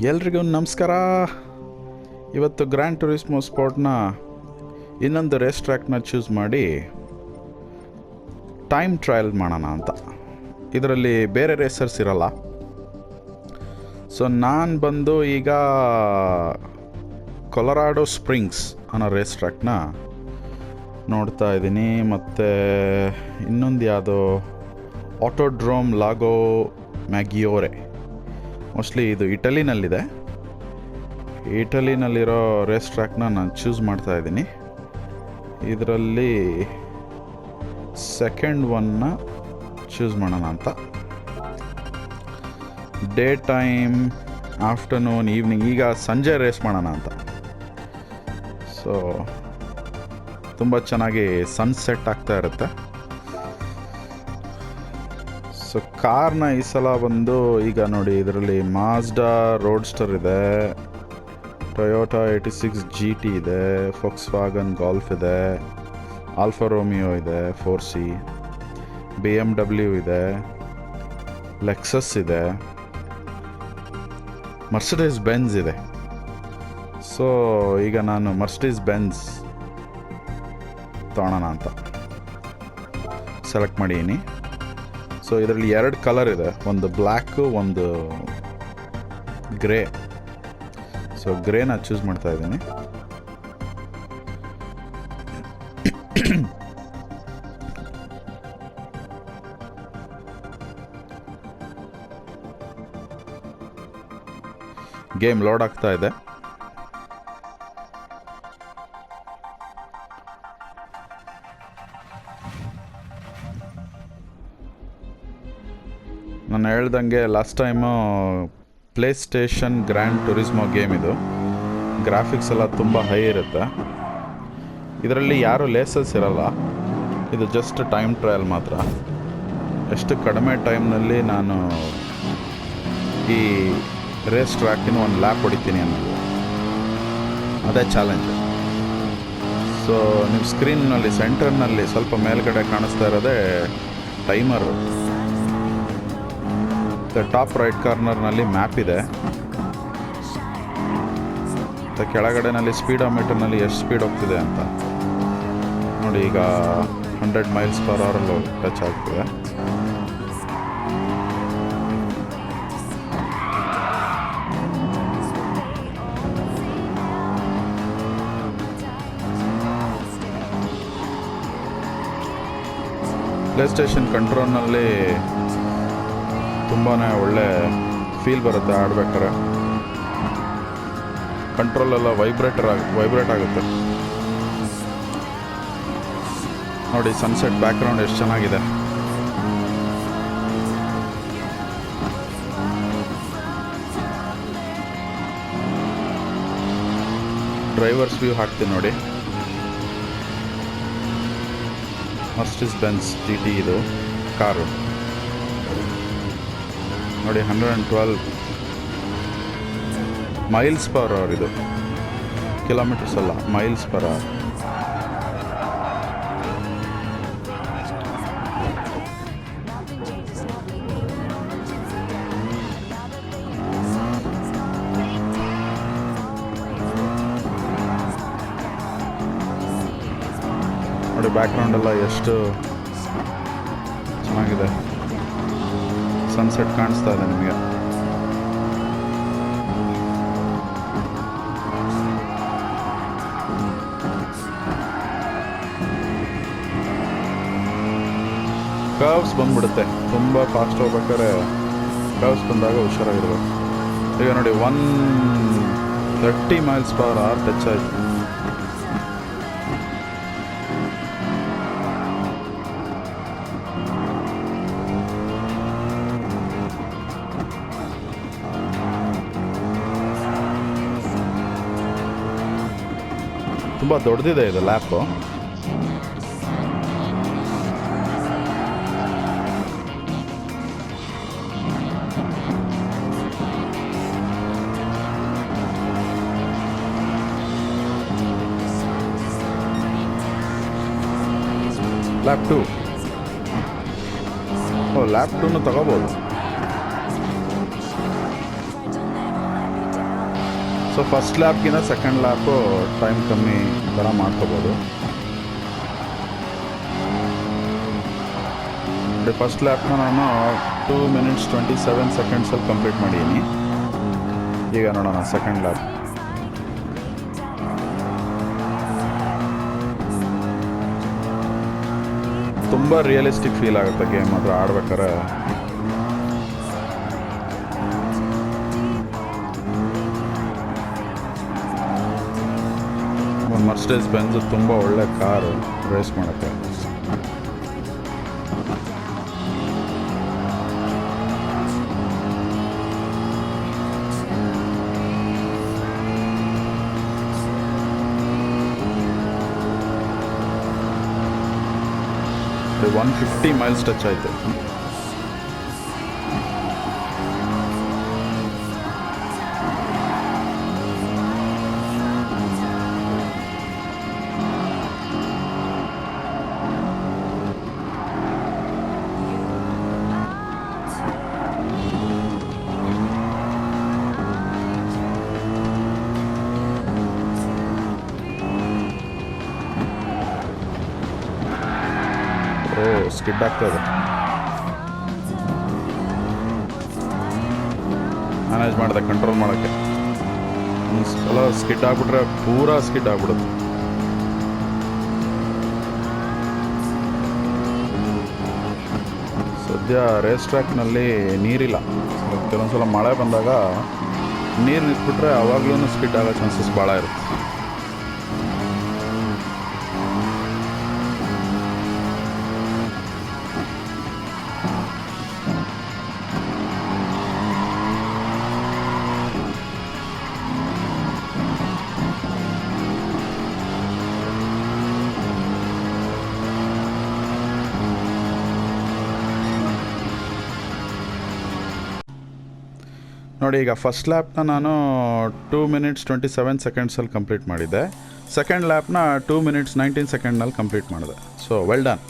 ಎಲ್ರಿಗೂ ನಮಸ್ಕಾರ. ಇವತ್ತು ಗ್ರ್ಯಾಂಡ್ ಟೂರಿಸ್ಮೋ ಸ್ಪೋರ್ಟ್ನ ಇನ್ನೊಂದು ರೇಸ್ ಟ್ರ್ಯಾಕ್ನ ಚೂಸ್ ಮಾಡಿ ಟೈಮ್ ಟ್ರಯಲ್ ಮಾಡೋಣ ಅಂತ. ಇದರಲ್ಲಿ ಬೇರೆ ರೇಸರ್ಸ್ ಇರಲ್ಲ. ಸೊ ನಾನು ಬಂದು ಈಗ ಕೊಲರಾಡೋ ಸ್ಪ್ರಿಂಗ್ಸ್ ಅನ್ನೋ ರೇಸ್ ಟ್ರ್ಯಾಕ್ನ ನೋಡ್ತಾ ಇದ್ದೀನಿ. ಮತ್ತು ಇನ್ನೊಂದು ಯಾವುದೋ ಆಟೋಡ್ರೋಮ್ ಲಾಗೋ ಮ್ಯಾಗಿಯೋರೆ, ಮೋಸ್ಟ್ಲಿ ಇದು ಇಟಲಿನಲ್ಲಿದೆ. ಇಟಲಿನಲ್ಲಿರೋ ರೇಸ್ ಟ್ರ್ಯಾಕ್ನ ನಾನು ಚೂಸ್ ಮಾಡ್ತಾ ಇದ್ದೀನಿ. ಇದರಲ್ಲಿ ಸೆಕೆಂಡ್ ಒನ್ನ ಚೂಸ್ ಮಾಡೋಣ ಅಂತ. ಡೇ ಟೈಮ್, ಆಫ್ಟರ್ನೂನ್, ಈವ್ನಿಂಗ್, ಈಗ ಸಂಜೆ ರೇಸ್ ಮಾಡೋಣ ಅಂತ. ಸೊ ತುಂಬ ಚೆನ್ನಾಗಿ ಸನ್ಸೆಟ್ ಆಗ್ತಾ ಇರುತ್ತೆ. ಸೊ ಕಾರ್ನ ಈ ಸಲ ಬಂದು ಈಗ ನೋಡಿ, ಇದರಲ್ಲಿ ಮಾಜ್ಡಾ ರೋಡ್ಸ್ಟರ್ ಇದೆ, ಟೊಯೋಟಾ 86 GT ಇದೆ, ಫೋಕ್ಸ್ವ್ಯಾಗನ್ ಗಾಲ್ಫ್ ಇದೆ, ಆಲ್ಫಾ ರೋಮಿಯೋ ಇದೆ 4C, BMW ಇದೆ, ಲೆಕ್ಸಸ್ ಇದೆ, ಮರ್ಸಿಡೀಸ್ ಬೆಂಜ್ ಇದೆ. ಸೊ ಈಗ ನಾನು ಮರ್ಸಿಡೀಸ್ ಬೆಂಜ್ ತೊಗೊಳೋಣ ಅಂತ ಸೆಲೆಕ್ಟ್ ಮಾಡಿದ್ದೀನಿ. ಸೊ ಇದರಲ್ಲಿ 2 ಕಲರ್ ಇದೆ, ಒಂದು ಬ್ಲ್ಯಾಕು, ಒಂದು ಗ್ರೇ. ಸೊ ಗ್ರೇನ ಚೂಸ್ ಮಾಡ್ತಾ ಇದ್ದೀನಿ. ಗೇಮ್ ಲೋಡ್ ಆಗ್ತಾ ಇದೆ. ನಾನು ಹೇಳ್ದಂಗೆ last time PlayStation Gran Turismo game ಇದು. ಗ್ರಾಫಿಕ್ಸ್ ಎಲ್ಲ ತುಂಬ ಹೈ ಇರುತ್ತೆ. ಇದರಲ್ಲಿ ಯಾರೂ ಲೇಸಸ್ ಇರಲ್ಲ. ಇದು ಜಸ್ಟ್ ಟೈಮ್ ಟ್ರಯಲ್ ಮಾತ್ರ. ಎಷ್ಟು ಕಡಿಮೆ ಟೈಮ್ನಲ್ಲಿ ನಾನು ಈ ರೇಸ್ ಟ್ರ್ಯಾಕಿನ ಒಂದು ಲ್ಯಾಪ್ ಹೊಡಿತೀನಿ ಅನ್ನೋದು, ಅದೇ ಚಾಲೆಂಜ್. ಸೊ ನಿಮ್ಮ ಸ್ಕ್ರೀನ್ನಲ್ಲಿ ಸೆಂಟರ್ನಲ್ಲಿ ಸ್ವಲ್ಪ ಮೇಲ್ಗಡೆ ಕಾಣಿಸ್ತಾ ಇರೋದೇ ಟೈಮರು. ಟಾಪ್ ರೈಟ್ ಕಾರ್ನರ್ನಲ್ಲಿ ಮ್ಯಾಪ್ ಇದೆ. ಮತ್ತು ಕೆಳಗಡೆನಲ್ಲಿ ಸ್ಪೀಡೋಮೀಟರ್ನಲ್ಲಿ ಎಷ್ಟು ಸ್ಪೀಡ್ ಹೋಗ್ತಿದೆ ಅಂತ ನೋಡಿ. ಈಗ 100 mph ಟಚ್ ಆಗ್ತಿದೆ. ಪ್ಲೇ ಸ್ಟೇಷನ್ ಕಂಟ್ರೋಲ್ನಲ್ಲಿ ತುಂಬಾ ಒಳ್ಳೆ ಫೀಲ್ ಬರುತ್ತೆ ಆಡ್ಬೇಕಾರೆ. ಕಂಟ್ರೋಲೆಲ್ಲ ವೈಬ್ರೇಟ್ ಆಗುತ್ತೆ ನೋಡಿ. ಸನ್ಸೆಟ್ ಬ್ಯಾಕ್ಗ್ರೌಂಡ್ ಎಷ್ಟು ಚೆನ್ನಾಗಿದೆ. ಡ್ರೈವರ್ಸ್ ವ್ಯೂ ಹಾಕ್ತೀನಿ ನೋಡಿ. ಮರ್ಸಿಡೀಸ್ ಬೆಂಜ್ GT ಇದು ಕಾರು ನೋಡಿ. 112 mph ಇದು. ಕಿಲೋಮೀಟರ್ಸ್ ಅಲ್ಲ, mph. ನೋಡಿ ಬ್ಯಾಕ್ಗ್ರೌಂಡ್ ಎಲ್ಲ ಎಷ್ಟು ಚೆನ್ನಾಗಿದೆ. ಸನ್ಸೆಟ್ ಕಾಣಿಸ್ತಾ ಇದೆ ನಿಮಗೆ. ಕರ್ವ್ಸ್ ಬಂದ್ಬಿಡುತ್ತೆ. ತುಂಬ ಫಾಸ್ಟ್ ಹೋಗ್ಬೇಕಾದ್ರೆ ಕರ್ವ್ಸ್ ಬಂದಾಗ ಹುಷಾರಾಗಿರ್ಬೇಕು. ಈಗ ನೋಡಿ 130 mph ಟಚ್ ಆಯಿತು. ತುಂಬ ದೊಡ್ಡದಿದೆ ಇದು ಲ್ಯಾಪು. ಲ್ಯಾಪ್ 2. ಲ್ಯಾಪ್ 2 ತಗೋಬೋದು. ಸೊ ಫಸ್ಟ್ ಲ್ಯಾಪ್ಗಿಂತ ಸೆಕೆಂಡ್ ಲ್ಯಾಪು ಟೈಮ್ ಕಮ್ಮಿ ಥರ ಮಾಡ್ಕೋಬೋದು. ನೋಡಿ ಫಸ್ಟ್ ಲ್ಯಾಪ್ನ ನಾನು 2 minutes 27 secondsಲ್ಲಿ ಕಂಪ್ಲೀಟ್ ಮಾಡಿದ್ದೀನಿ. ಈಗ ನೋಡೋಣ ಸೆಕೆಂಡ್ ಲ್ಯಾಪ್. ತುಂಬ ರಿಯಲಿಸ್ಟಿಕ್ ಫೀಲ್ ಆಗುತ್ತೆ ಗೇಮ್ ಮಾತ್ರ ಆಡ್ಬೇಕಾರೆ. ಮರ್ಸಿಡೀಸ್ ಬೆಂಜ್ ತುಂಬ ಒಳ್ಳೆ ಕಾರು ರೇಸ್ ಮಾಡೋಕ್ಕೆ. ಅದು 150 miles ಟಚ್ ಆಯಿತು. ಸ್ಕಿಡ್ ಆಗ್ತದೆ. ಮ್ಯಾನೇಜ್ ಮಾಡಿದೆ ಕಂಟ್ರೋಲ್ ಮಾಡೋಕ್ಕೆ. ಒಂದ್ಸಲ ಸ್ಕಿಡ್ ಆಗಿಬಿಟ್ರೆ ಪೂರಾ ಸ್ಕಿಡ್ ಆಗ್ಬಿಡುತ್ತೆ. ಸದ್ಯ ರೇಸ್ ಟ್ರ್ಯಾಕ್ನಲ್ಲಿ ನೀರಿಲ್ಲ. ಕೆಲವೊಂದ್ಸಲ ಮಳೆ ಬಂದಾಗ ನೀರು ನಿಂತ್ಬಿಟ್ರೆ ಆವಾಗ್ಲೂ ಸ್ಕಿಡ್ ಆಗೋ ಚಾನ್ಸಸ್ ಭಾಳ ಇರುತ್ತೆ. ನೋಡಿ ಈಗ ಫಸ್ಟ್ ಲ್ಯಾಪ್ನ ನಾನು 2 minutes 27 secondsಲ್ಲಿ ಕಂಪ್ಲೀಟ್ ಮಾಡಿದ್ದೆ. ಸೆಕೆಂಡ್ ಲ್ಯಾಪ್ನ 2 minutes 19 secondsನಲ್ಲಿ ಕಂಪ್ಲೀಟ್ ಮಾಡಿದೆ. So well done.